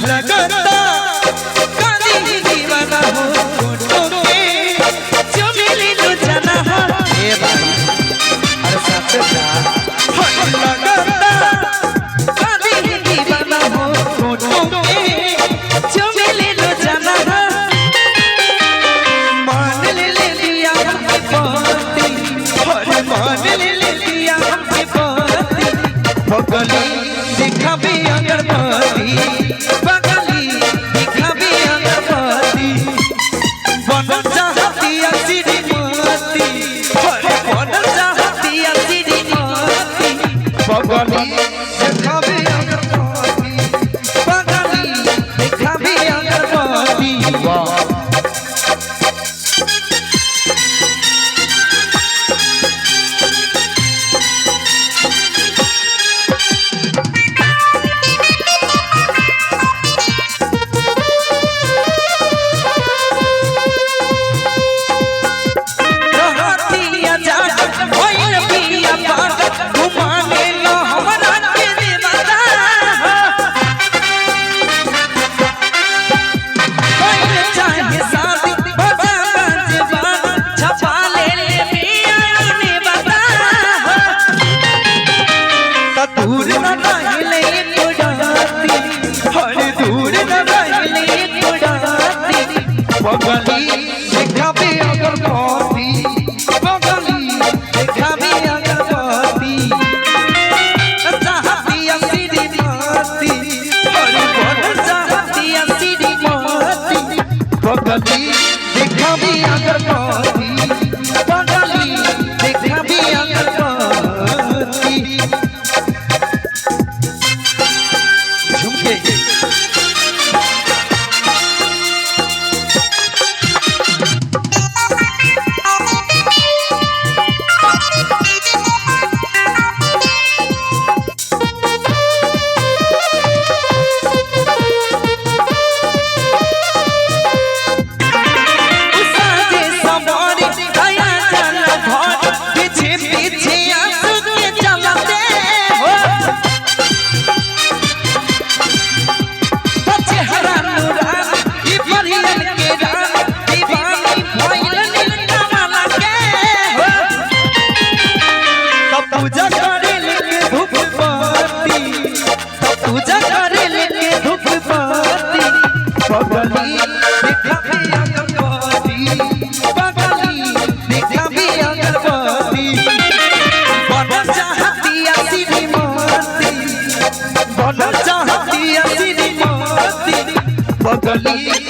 लगता काली दीवाना हो फोटो के जो मिली तो जाना हो ए भाई अरे सच जा लगता काली दीवाना हो फोटो के जो मिली तो जाना हो मान ले लिया हमने पाती और मान ले लिया हमने पाती बगली दिखा भी अगरबत्ती बगली दिखा भी अगरबत्ती बन चाहती असीरी मोती बन चाहती असीरी मोती बगली दिखा भी अगरबत्ती बगली दिखा भी अगरबत्ती वाह दूर न रहले तोड़ाती हर दूर न रहले तोड़ाती बगली देखा भी अगरबत्ती बगली देखा भी अगरबत्ती चाहती असीरी मोती हर बन चाहती असीरी मोती बगली देखा भी अगरबत्ती बगली देखा भी अगरबत्ती पूजा करे लेके धूप बत्ती पूजा करे लेके धूप बत्ती बगली देखा भी अगरबत्ती बगली देखा भी अगरबत्ती बन चाहती असीरी मोती बन चाहती असीरी मोती बगली